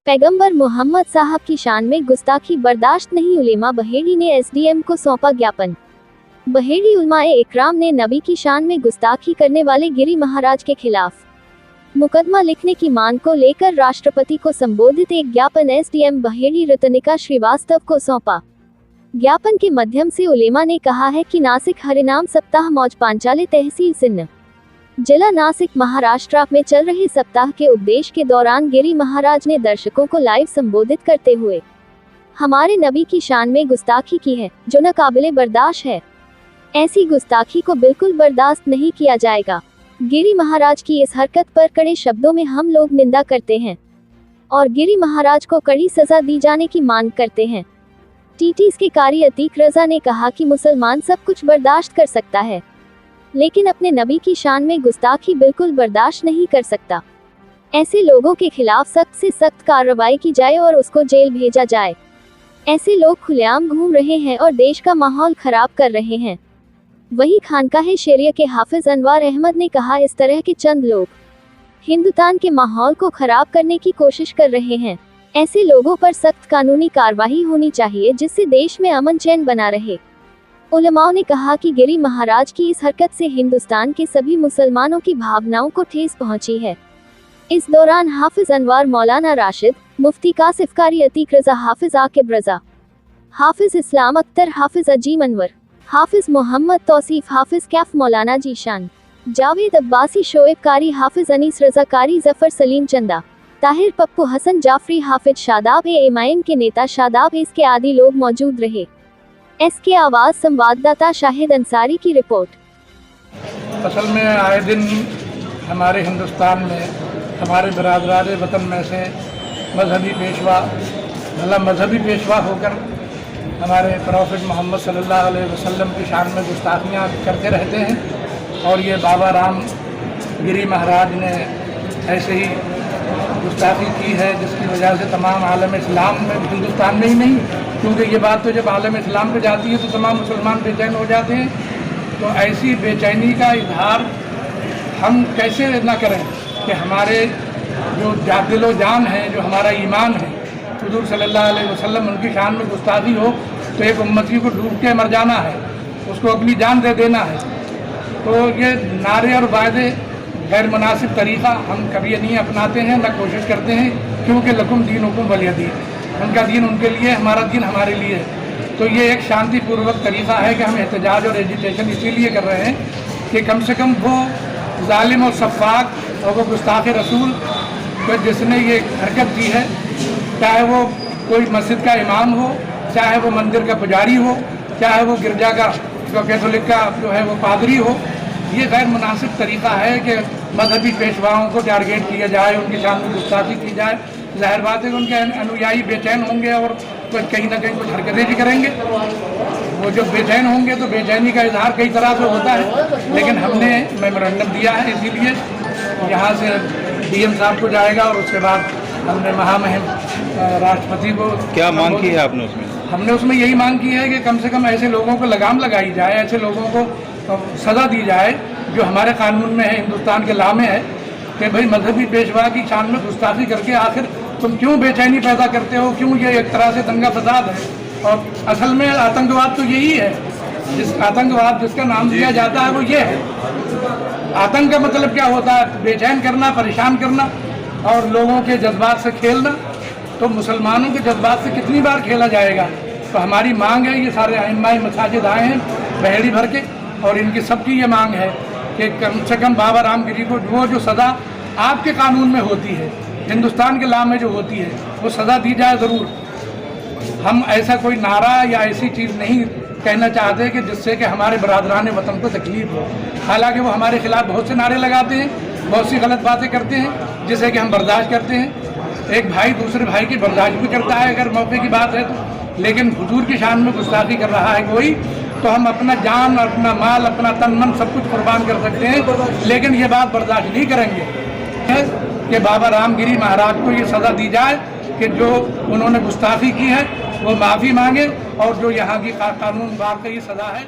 पैगंबर मोहम्मद साहब की शान में गुस्ताखी बर्दाश्त नहीं, उलेमा बहेड़ी ने एसडीएम को सौंपा ज्ञापन। बहेड़ी उलमाए इकराम ने नबी की शान में गुस्ताखी करने वाले गिरी महाराज के खिलाफ मुकदमा लिखने की मांग को लेकर राष्ट्रपति को संबोधित एक ज्ञापन एसडीएम बहेड़ी रतनिका श्रीवास्तव को सौंपा। ज्ञापन के माध्यम से उलेमा ने कहा है कि नासिक हरिनाम सप्ताह मौज पांचाले तहसील सिन्न जिला नासिक महाराष्ट्र में चल रहे सप्ताह के उपदेश के दौरान गिरी महाराज ने दर्शकों को लाइव संबोधित करते हुए हमारे नबी की शान में गुस्ताखी की है, जो न काबिले बर्दाश्त है। ऐसी गुस्ताखी को बिल्कुल बर्दाश्त नहीं किया जाएगा। गिरी महाराज की इस हरकत पर कड़े शब्दों में हम लोग निंदा करते हैं और गिरी महाराज को कड़ी सजा दी जाने की मांग करते हैं। टीटीस के कारी अतीक रजा ने कहा कि मुसलमान सब कुछ बर्दाश्त कर सकता है, लेकिन अपने नबी की शान में गुस्ताखी बिल्कुल बर्दाश्त नहीं कर सकता। ऐसे लोगों के खिलाफ सख्त से सख्त कार्रवाई की जाए और उसको जेल भेजा जाए। ऐसे लोग खुलेआम घूम रहे हैं और देश का माहौल खराब कर रहे हैं। वही खानकाह शरिया के हाफिज अनवार अहमद ने कहा, इस तरह के चंद लोग हिंदुस्तान के माहौल को खराब करने की कोशिश कर रहे हैं। ऐसे लोगों पर सख्त कानूनी कार्रवाई होनी चाहिए, जिससे देश में अमन चैन बना रहे। उलमाओं ने कहा कि गिरी महाराज की इस हरकत से हिंदुस्तान के सभी मुसलमानों की भावनाओं को ठेस पहुंची है। इस दौरान हाफिज अनवार मौलाना राशिद, मुफ्ती कासिफ कारी अतीक रजा, हाफिज आकिब रजा, हाफिज इस्लाम अख्तर, हाफिज अजीम अनवर, हाफिज मोहम्मद तौसीफ, हाफिज कैफ मौलाना जीशान, जावेद अब्बासी, शोएब कारी, हाफिज अनीस रजा कारी, जफर सलीम चंदा, ताहिर पप्पू, हसन जाफरी, हाफिज शादाब एमाइम के नेता शादाब इसके आदि लोग मौजूद रहे। एसके आवाज संवाददाता शाहिद अंसारी की रिपोर्ट। असल में आए दिन हमारे हिंदुस्तान में हमारे बिरादरान वतन में से मजहबी पेशवा मजहबी पेशवा होकर हमारे प्रॉफिट मोहम्मद सल्लल्लाहु अलैहि वसल्लम की शान में गुस्ताखियाँ करते रहते हैं। और ये बाबा राम गिरी महाराज ने ऐसे ही गुस्ताखी की है, जिसकी वजह से तमाम आलम इस्लाम में, हिंदुस्तान में ही नहीं, क्योंकि ये बात तो जब आलम इस्लाम पे जाती है तो तमाम मुसलमान बेचैन हो जाते हैं। तो ऐसी बेचैनी का इजहार हम कैसे ना करें कि हमारे जो दिलो जान है, जो हमारा ईमान है, हुजूर सल्लल्लाहु अलैहि वसल्लम, उनकी शान में गुस्ताखी हो तो एक उम्मती को डूब के मर जाना है, उसको अपनी जान दे देना है। तो ये नारे और वायदे गैर मुनासिब तरीक़ा हम कभी नहीं अपनाते हैं, न कोशिश करते हैं, क्योंकि लकुम दीन हुकुम वलिय दीन, उनका दीन उनके लिए, हमारा दीन हमारे लिए है। तो ये एक शांतिपूर्वक तरीक़ा है कि हम एहतजाज और एजिटेशन इसीलिए कर रहे हैं कि कम से कम वो जालिम और सफ़ाक और वो गुस्ताख रसूल तो जिसने ये हरकत की है, चाहे वो कोई मस्जिद का इमाम हो, चाहे वो मंदिर का पुजारी हो, चाहे वो गिरजा का जो कैथोलिक का जो है वो पादरी हो, ये गैर मुनासिब तरीक़ा है कि मजहबी पेशवाओं को टारगेट किया जाए, उनकी शान में गुस्ताखी की जाए। ज़ाहिर बात है कि उनके अनुयायी बेचैन होंगे और कहीं ना कहीं कुछ हरकतें भी करेंगे। वो जब बेचैन होंगे तो बेचैनी का इजहार कई तरह से होता है, लेकिन हमने मेमोरेंडम दिया है, इसीलिए यहाँ से डीएम साहब को जाएगा और उसके बाद हमने महामहिम राष्ट्रपति को क्या मांग की है आपने उसमें? हमने उसमें यही मांग की है कि कम से कम ऐसे लोगों को लगाम लगाई जाए, ऐसे लोगों को सज़ा दी जाए जो हमारे कानून में है, हिंदुस्तान के लॉ में है, कि भाई मजहबी पेशवा की शान में गुस्ताखी करके आखिर तुम क्यों बेचैनी पैदा करते हो, क्यों ये एक तरह से दंगा फसाद है। और असल में आतंकवाद तो यही है, जिस आतंकवाद जिसका नाम दिया जाता है वो ये है। आतंक का मतलब क्या होता है? बेचैन करना, परेशान करना और लोगों के जज्बात से खेलना। तो मुसलमानों के जज्बात से कितनी बार खेला जाएगा? तो हमारी मांग है, ये सारे अइम्माए मसाजिद आए हैं बहेड़ी भर के, और इनकी सबकी ये मांग है कि कम से कम बाबा रामगिरी को वो जो सज़ा आपके कानून में होती है, हिंदुस्तान के लॉ में जो होती है, वो सज़ा दी जाए ज़रूर। हम ऐसा कोई नारा या ऐसी चीज़ नहीं कहना चाहते कि जिससे कि हमारे बरादरान वतन को तकलीफ हो। हालांकि वो हमारे खिलाफ बहुत से नारे लगाते हैं, बहुत सी गलत बातें करते हैं, जिसे कि हम बर्दाश्त करते हैं। एक भाई दूसरे भाई की बर्दाश्त भी करता है अगर मौके की बात है तो, लेकिन हुजूर की शान में गुस्ताखी कर रहा है कोई, तो हम अपना जान, अपना माल, अपना तन मन सब कुछ कुर्बान कर सकते हैं, लेकिन ये बात बर्दाश्त नहीं करेंगे कि बाबा रामगिरी महाराज को ये सज़ा दी जाए कि जो उन्होंने गुस्ताखी की है वो माफ़ी मांगे, और जो यहाँ की कानून वाकई सज़ा है